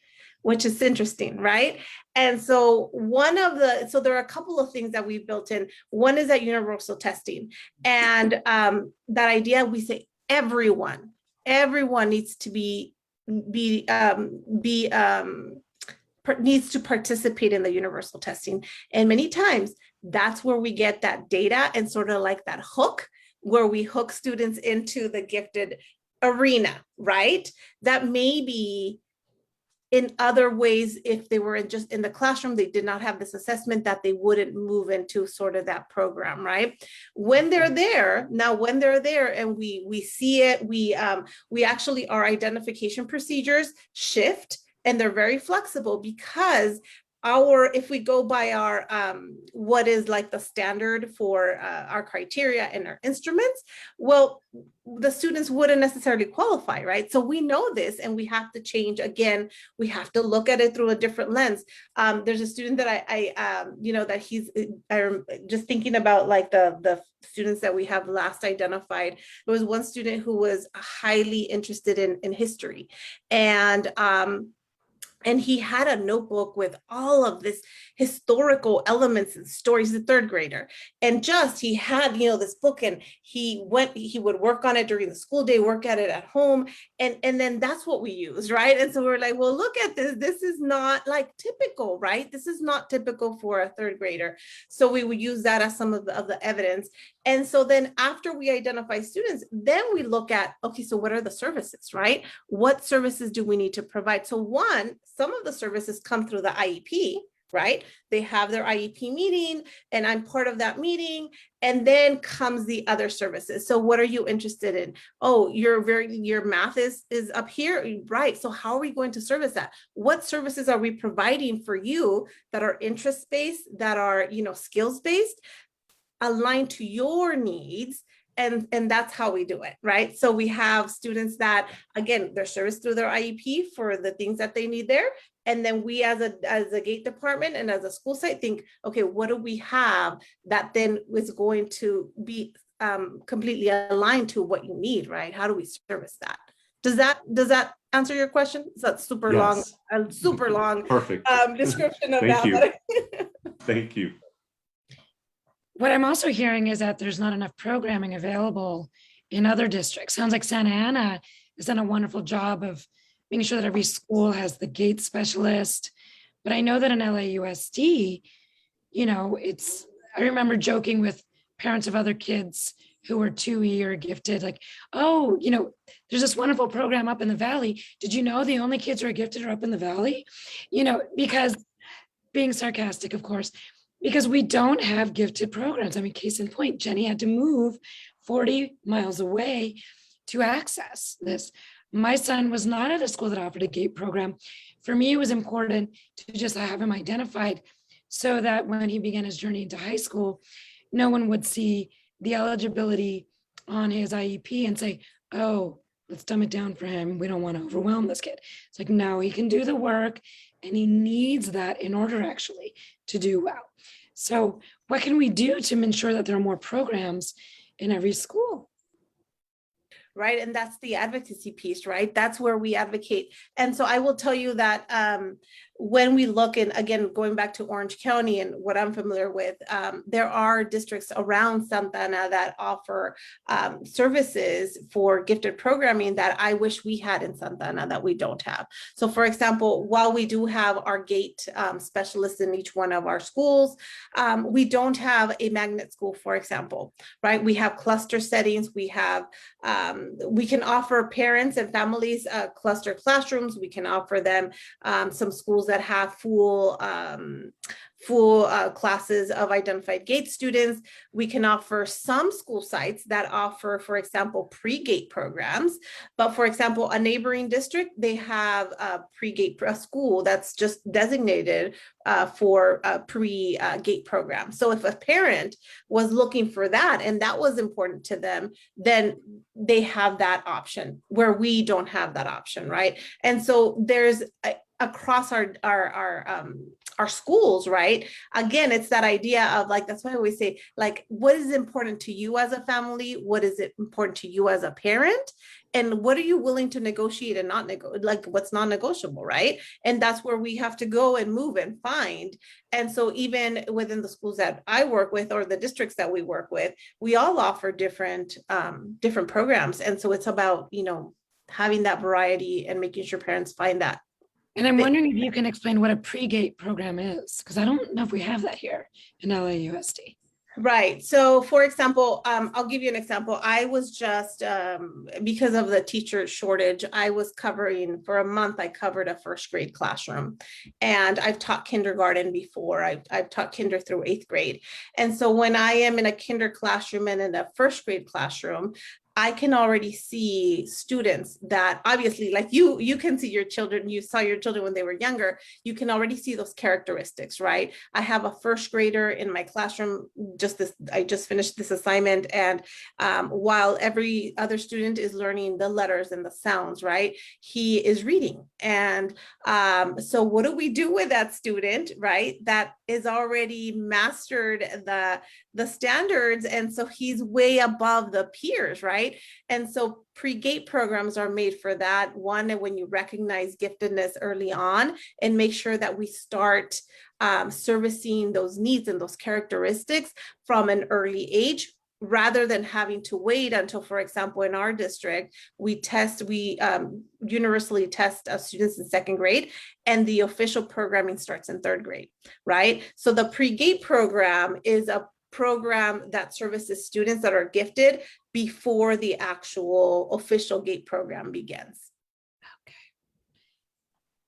which is interesting, right? And so so there are a couple of things that we've built in. One is that universal testing, and that idea, we say everyone needs to needs to participate in the universal testing. And many times that's where we get that data and sort of like that hook, where we hook students into the gifted arena, right? That maybe in other ways, if they were just in the classroom, they did not have this assessment, that they wouldn't move into sort of that program, right? When they're there, and we see it, we actually, our identification procedures shift, and they're very flexible, because if we go by our what is like the standard for our criteria and our instruments, well, the students wouldn't necessarily qualify, right? So we know this, and we have to change. Again, we have to look at it through a different lens. There's a student that I'm just thinking about, like the students that we have last identified. There was one student who was highly interested in history, and he had a notebook with all of this historical elements and stories. He's a third grader. And he had, this book, and he would work on it during the school day, work at it at home. And then that's what we use, right? And so we're like, well, look at this. This is not like typical, right? This is not typical for a third grader. So we would use that as some of the evidence. And so then after we identify students, then we look at, okay, so what are the services, right? What services do we need to provide? So one, some of the services come through the IEP, right? They have their IEP meeting and I'm part of that meeting. And then comes the other services. So what are you interested in? Oh, your math is up here, right? So how are we going to service that? What services are we providing for you that are interest-based, that are, skills-based, aligned to your needs? And that's how we do it, right? So we have students that, again, they're serviced through their IEP for the things that they need there. And then we as a gate department and as a school site think, okay, what do we have that then is going to be completely aligned to what you need, right? How do we service that? Does that answer your question? Is that super long, Yes. a super long Perfect. description of Thank that? Thank you. What I'm also hearing is that there's not enough programming available in other districts. Sounds like Santa Ana has done a wonderful job of making sure that every school has the gate specialist. But I know that in LAUSD, I remember joking with parents of other kids who were 2E or gifted, like, oh, there's this wonderful program up in the Valley. Did you know the only kids who are gifted are up in the Valley? Because being sarcastic, of course, because we don't have gifted programs. I mean, case in point, Jenny had to move 40 miles away to access this. My son was not at a school that offered a gate program. For me, it was important to just have him identified so that when he began his journey into high school, no one would see the eligibility on his IEP and say, oh, let's dumb it down for him. We don't want to overwhelm this kid. It's like, no, he can do the work and he needs that in order actually to do well. So what can we do to ensure that there are more programs in every school? Right. And that's the advocacy piece, right? That's where we advocate. And so I will tell you that when we look, and again, going back to Orange County and what I'm familiar with, there are districts around Santa Ana that offer services for gifted programming that I wish we had in Santa Ana that we don't have. So for example, while we do have our gate specialists in each one of our schools, we don't have a magnet school, for example, right? We have cluster settings. We have, we can offer parents and families cluster classrooms. We can offer them some schools that have full classes of identified gate students. We can offer some school sites that offer, for example, pre-gate programs. But for example, a neighboring district, they have a pre-gate school that's just designated for a pre-gate program. So if a parent was looking for that and that was important to them, then they have that option where we don't have that option, right? And so there's across our schools, right? Again, it's that idea of like, that's why I always say, like, what is important to you as a family? What is it important to you as a parent? And what are you willing to negotiate and not negotiate, like what's non-negotiable, right? And that's where we have to go and move and find. And so even within the schools that I work with or the districts that we work with, we all offer different programs. And so it's about, having that variety and making sure parents find that. And I'm wondering if you can explain what a pre-gate program is, because I don't know if we have that here in LAUSD. Right. So for example, I'll give you an example. I was just, because of the teacher shortage, I was covering for a month, I covered a first grade classroom, and I've taught kindergarten before. I've taught kinder through 8th grade. And so when I am in a kinder classroom and in a first grade classroom, I can already see students that obviously, like you can see your children, you saw your children when they were younger, you can already see those characteristics, right? I have a first grader in my classroom, I just finished this assignment, and while every other student is learning the letters and the sounds, right? He is reading. And so what do we do with that student, right? That is already mastered the standards. And so he's way above the peers, right? And so pre-gate programs are made for that. One, when you recognize giftedness early on and make sure that we start servicing those needs and those characteristics from an early age, rather than having to wait until, for example, in our district, we universally test students in 2nd grade, and the official programming starts in 3rd grade, right? So the pre-gate program is a program that services students that are gifted before the actual official GATE program begins.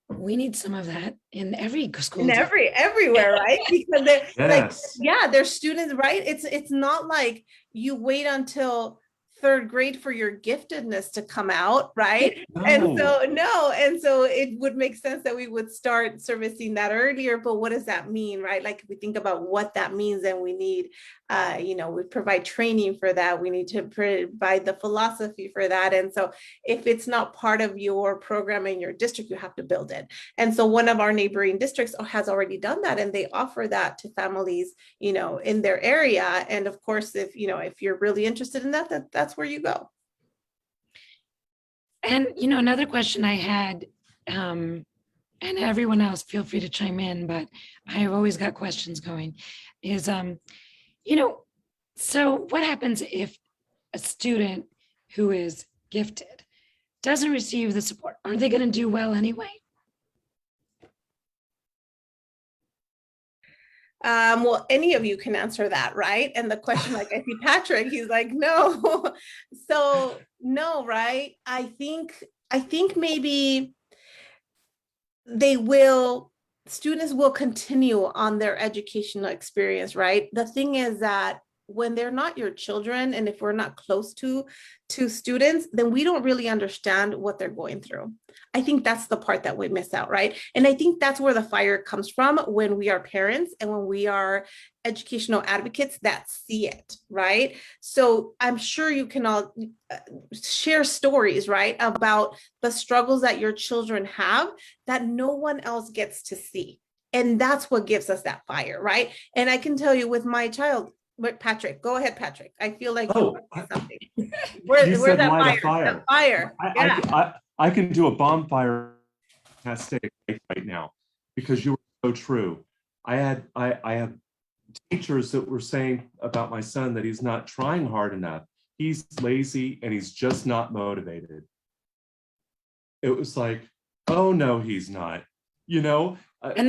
We need some of that in every school. In everywhere, right? Because they're Yes. they're students, right? It's not like you wait until third grade for your giftedness to come out, right? And so it would make sense that we would start servicing that earlier. But what does that mean, right? Like, if we think about what that means, then we need, we provide training for that. We need to provide the philosophy for that. And so if it's not part of your program in your district, you have to build it. And so one of our neighboring districts has already done that, and they offer that to families, in their area. And of course, if you're really interested in that's where you go. And, another question I had, and everyone else, feel free to chime in, but I've always got questions going, is, so what happens if a student who is gifted doesn't receive the support? Aren't they going to do well anyway? Well, any of you can answer that, right? And the question, like, I see Patrick, he's like, no. So no, right? I think maybe students will continue on their educational experience, right? The thing is that when they're not your children, and if we're not close to students, then we don't really understand what they're going through. I think that's the part that we miss out, right? And I think that's where the fire comes from, when we are parents and when we are educational advocates that see it, right? So I'm sure you can all share stories, right, about the struggles that your children have that no one else gets to see. And that's what gives us that fire, right? And I can tell you with my child, but Patrick, go ahead, Patrick. I feel like something. Where's that fire? That fire. Yeah. I can do a bonfire right now, because you were so true. I have teachers that were saying about my son that he's not trying hard enough. He's lazy and he's just not motivated. It was like, oh no, he's not. And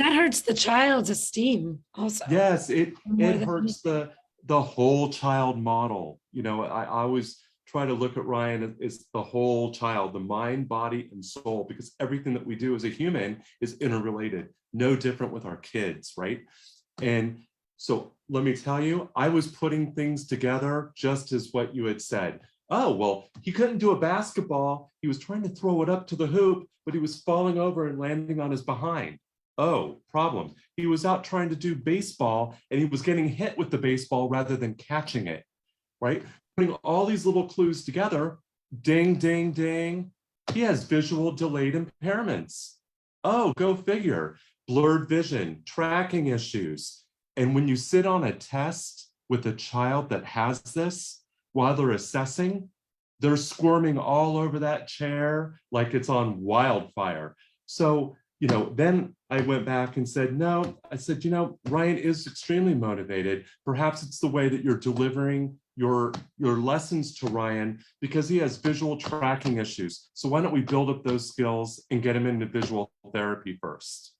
that hurts the child's esteem also. Yes, it hurts the whole child model. I always try to look at Ryan as the whole child, the mind, body, and soul, because everything that we do as a human is interrelated, no different with our kids, right? And so let me tell you, I was putting things together just as what you had said. Oh, well, he couldn't do a basketball. He was trying to throw it up to the hoop, but he was falling over and landing on his behind. Oh, problem. He was out trying to do baseball and he was getting hit with the baseball rather than catching it, right? Putting all these little clues together, ding, ding, ding. He has visual delayed impairments. Oh, go figure. Blurred vision, tracking issues. And when you sit on a test with a child that has this, while they're assessing, they're squirming all over that chair like it's on wildfire. So, then I went back and said, no, I said, Ryan is extremely motivated. Perhaps it's the way that you're delivering your lessons to Ryan, because he has visual tracking issues. So why don't we build up those skills and get him into visual therapy first?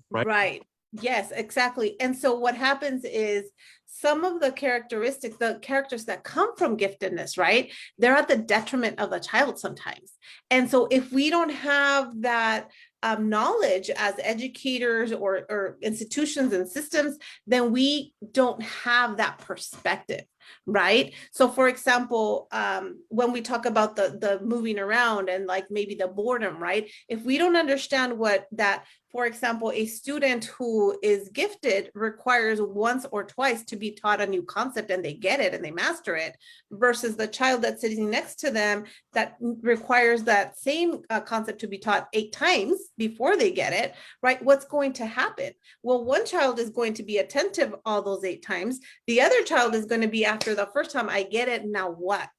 Right. Yes, exactly. And so what happens is some of the characters that come from giftedness, right, they're at the detriment of the child sometimes. And so if we don't have that knowledge as educators or institutions and systems, then we don't have that perspective, right? So for example, when we talk about the moving around and like maybe the boredom, right? If we don't understand for example, a student who is gifted requires once or twice to be taught a new concept and they get it and they master it, versus the child that's sitting next to them that requires that same concept to be taught 8 times before they get it, right? What's going to happen? Well, one child is going to be attentive all those 8 times. The other child is going to be, after the first time, I get it, now what?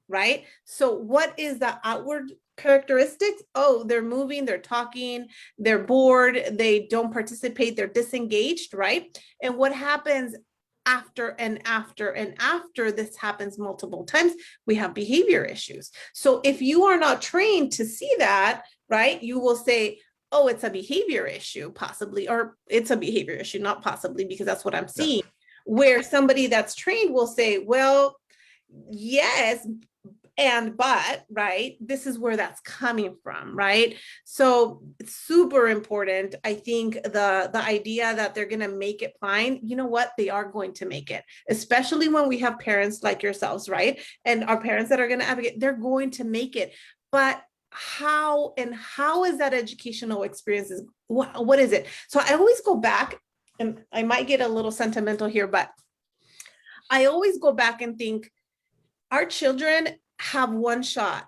Right? So what is the outward characteristics? Oh, they're moving, they're talking, they're bored, they don't participate, they're disengaged, right? And what happens after and after and after this happens multiple times? We have behavior issues. So if you are not trained to see that, right, you will say, oh, it's a behavior issue, possibly, or it's a behavior issue, not possibly, because that's what I'm seeing, where somebody that's trained will say, well, yes, but, right, this is where that's coming from, right? So it's super important. I think the idea that they're going to make it fine, you know what, they are going to make it, especially when we have parents like yourselves, right? And our parents that are going to advocate, they're going to make it. But how is that educational experience? What is it? So I always go back, and I might get a little sentimental here, but I always go back and think our children have one shot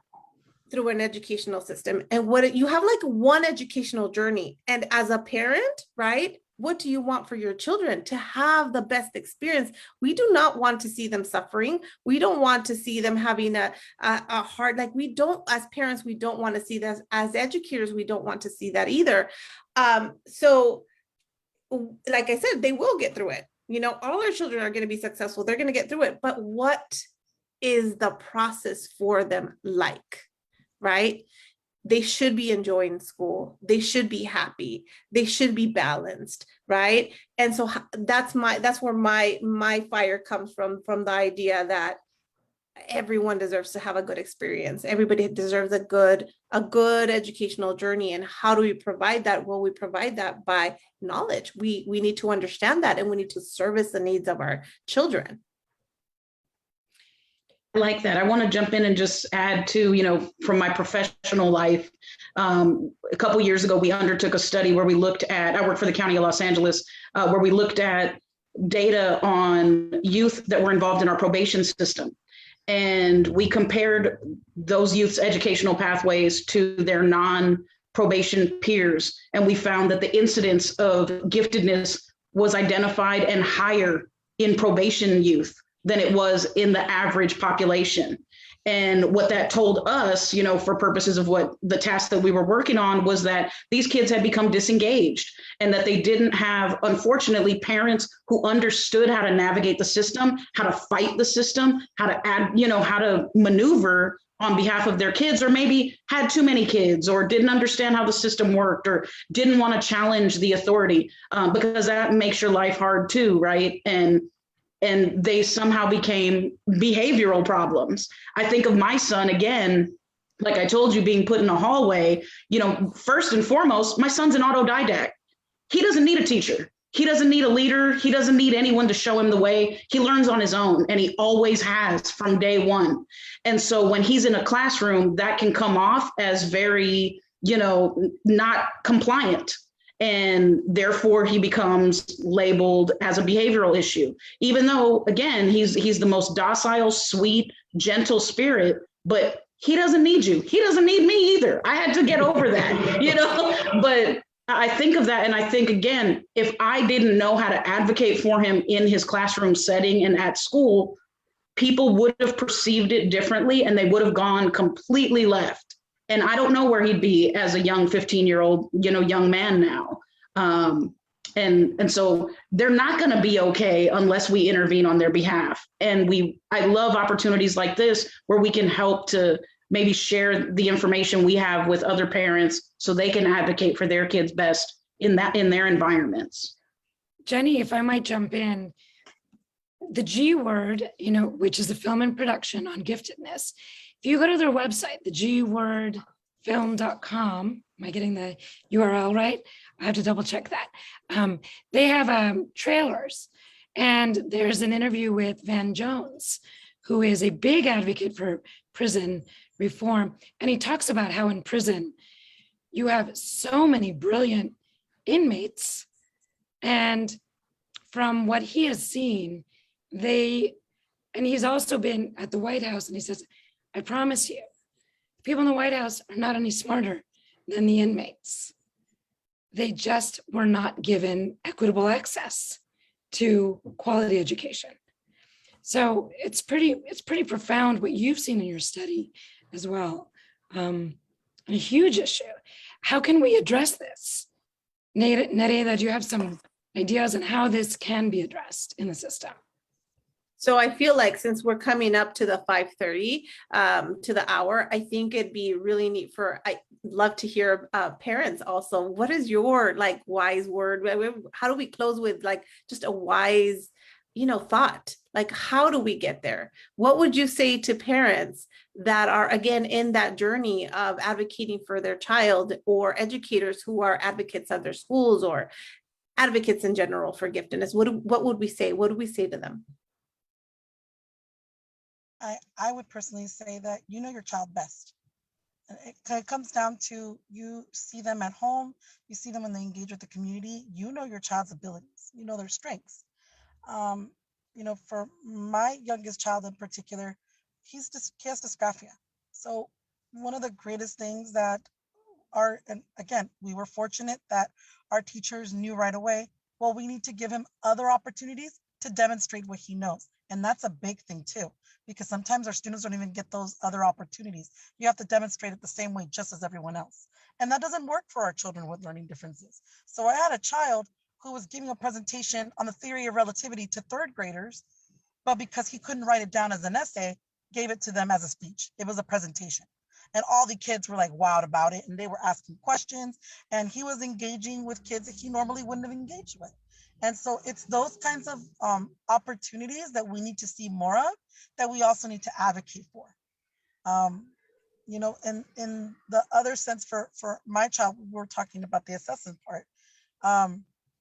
through an educational system, and what you have like one educational journey. And as a parent, right, what do you want for your children? To have the best experience. We do not want to see them suffering. We don't want to see them having a hard, like, we don't, as parents, we don't want to see that. As educators, we don't want to see that either. So like I said, they will get through it. You know, all our children are going to be successful. They're going to get through it. But what is the process for them like, right? They should be enjoying school. They should be happy. They should be balanced, right? And so that's where my fire comes from the idea that everyone deserves to have a good experience. Everybody deserves a good educational journey. And how do we provide that? Well, we provide that by knowledge. We need to understand that, and we need to service the needs of our children. I like that. I want to jump in and just add to, from my professional life, a couple of years ago, we undertook a study where we looked at, I work for the County of Los Angeles, where we looked at data on youth that were involved in our probation system. And we compared those youth's educational pathways to their non-probation peers. And we found that the incidence of giftedness was identified and higher in probation youth than it was in the average population. And what that told us, for purposes of what the task that we were working on, was that these kids had become disengaged, and that they didn't have, unfortunately, parents who understood how to navigate the system, how to fight the system, how to how to maneuver on behalf of their kids, or maybe had too many kids, or didn't understand how the system worked, or didn't want to challenge the authority, because that makes your life hard too, right? And they somehow became behavioral problems. I think of my son, again, like I told you, being put in a hallway, first and foremost, my son's an autodidact. He doesn't need a teacher. He doesn't need a leader. He doesn't need anyone to show him the way. He learns on his own, and he always has from day one. And so when he's in a classroom, that can come off as very, not compliant. And therefore he becomes labeled as a behavioral issue, even though, again, he's the most docile, sweet, gentle spirit, but he doesn't need you. He doesn't need me either. I had to get over that, but I think of that, and I think, again, if I didn't know how to advocate for him in his classroom setting and at school, people would have perceived it differently, and they would have gone completely left. And I don't know where he'd be as a young 15-year-old, young man now. And so they're not going to be okay unless we intervene on their behalf. And I love opportunities like this where we can help to maybe share the information we have with other parents so they can advocate for their kids best in their environments. Jenny, if I might jump in, the G Word, which is a film and production on giftedness. If you go to their website, thegwordfilm.com, am I getting the URL right? I have to double check that. They have trailers, and there's an interview with Van Jones, who is a big advocate for prison reform. And he talks about how in prison, you have so many brilliant inmates. And from what he has seen, and he's also been at the White House, and he says, I promise you, people in the White House are not any smarter than the inmates. They just were not given equitable access to quality education. So it's pretty profound what you've seen in your study as well. A huge issue. How can we address this? Nereida, do you have some ideas on how this can be addressed in the system? So I feel like since we're coming up to the 5:30 to the hour, I think it'd be really neat I'd love to hear parents also. What is your like wise word? How do we close with like just a wise, thought? Like, how do we get there? What would you say to parents that are, again, in that journey of advocating for their child, or educators who are advocates of their schools or advocates in general for giftedness? What would we say? What do we say to them? I would personally say that you know your child best. And it comes down to, you see them at home, you see them when they engage with the community, you know your child's abilities, you know their strengths. For my youngest child in particular, he has dysgraphia. So one of the greatest things that and again, we were fortunate that our teachers knew right away, well, we need to give him other opportunities to demonstrate what he knows. And that's a big thing too, because sometimes our students don't even get those other opportunities. You have to demonstrate it the same way just as everyone else. And that doesn't work for our children with learning differences. So I had a child who was giving a presentation on the theory of relativity to third graders, but because he couldn't write it down as an essay, gave it to them as a speech. It was a presentation. And all the kids were like wowed about it, and they were asking questions, and he was engaging with kids that he normally wouldn't have engaged with. And so it's those kinds of opportunities that we need to see more of, that we also need to advocate for. In the other sense, for my child, we're talking about the assessment part.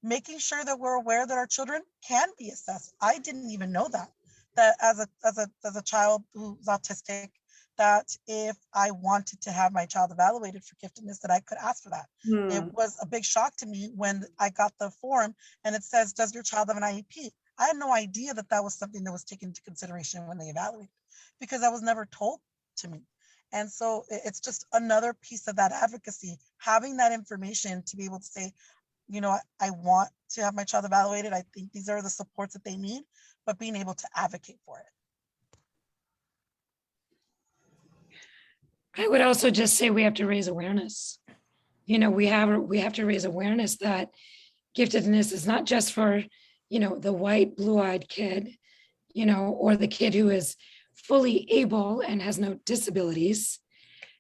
Making sure that we're aware that our children can be assessed. I didn't even know that as a child who's autistic, that if I wanted to have my child evaluated for giftedness, that I could ask for that. It was a big shock to me when I got the form and it says, does your child have an IEP? I had no idea that was something that was taken into consideration when they evaluated, because that was never told to me. And so it's just another piece of that advocacy, having that information to be able to say, I want to have my child evaluated. I think these are the supports that they need, but being able to advocate for it. I would also just say we have to raise awareness. We have to raise awareness that giftedness is not just for, the white, blue-eyed kid, or the kid who is fully able and has no disabilities.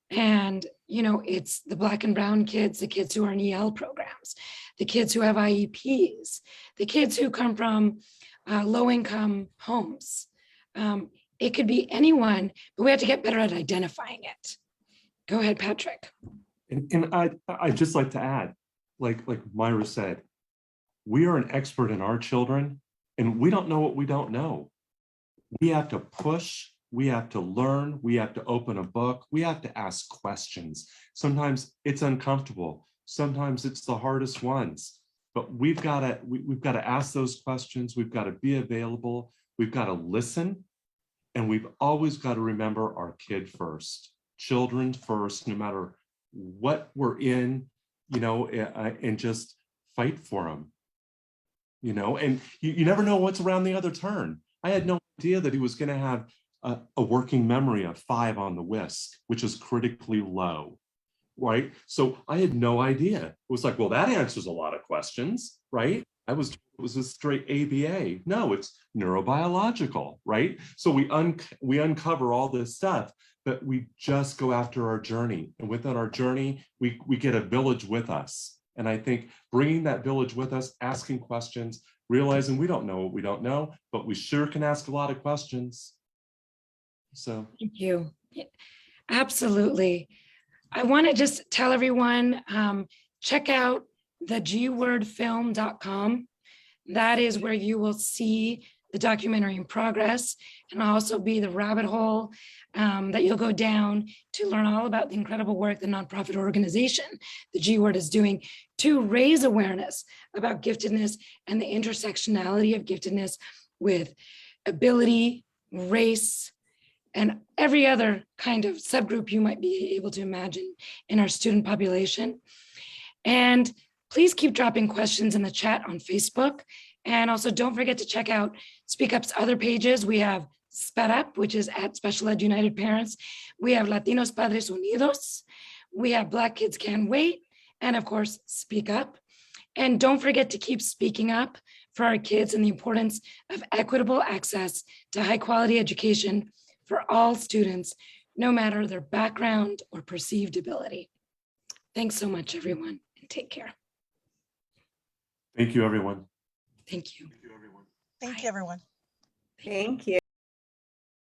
And, it's the Black and brown kids, the kids who are in EL programs, the kids who have IEPs, the kids who come from low-income homes. It could be anyone, but we have to get better at identifying it. Go ahead, Patrick. And I'd just like to add, like Myra said, we are an expert in our children, and we don't know what we don't know. We have to push, we have to learn, we have to open a book, we have to ask questions. Sometimes it's uncomfortable, sometimes it's the hardest ones, but we've got to ask those questions, we've got to be available, we've got to listen, and we've always got to remember our kid first. Children first, no matter what we're in, and just fight for them, and you never know what's around the other turn. I had no idea that he was going to have a working memory of 5 on the WISC, which is critically low, right? So I had no idea. It was like, well, that answers a lot of questions, right? It was a straight ABA. No, it's neurobiological, right? So we uncover all this stuff, but we just go after our journey. And within our journey, we get a village with us. And I think bringing that village with us, asking questions, realizing we don't know what we don't know, but we sure can ask a lot of questions. So. Thank you. Absolutely. I want to just tell everyone, check out the gwordfilm.com. That is where you will see the documentary in progress, and also be the rabbit hole that you'll go down to learn all about the incredible work the nonprofit organization, the G Word, is doing to raise awareness about giftedness and the intersectionality of giftedness with ability, race, and every other kind of subgroup you might be able to imagine in our student population. And please keep dropping questions in the chat on Facebook. And also don't forget to check out Speak Up's other pages. We have Sped Up, which is at Special Ed United Parents. We have Latinos Padres Unidos. We have Black Kids Can't Wait. And of course, Speak Up. And don't forget to keep speaking up for our kids and the importance of equitable access to high quality education for all students, no matter their background or perceived ability. Thanks so much, everyone, and take care. Thank you, everyone. Thank you. Thank you, everyone. Thank you.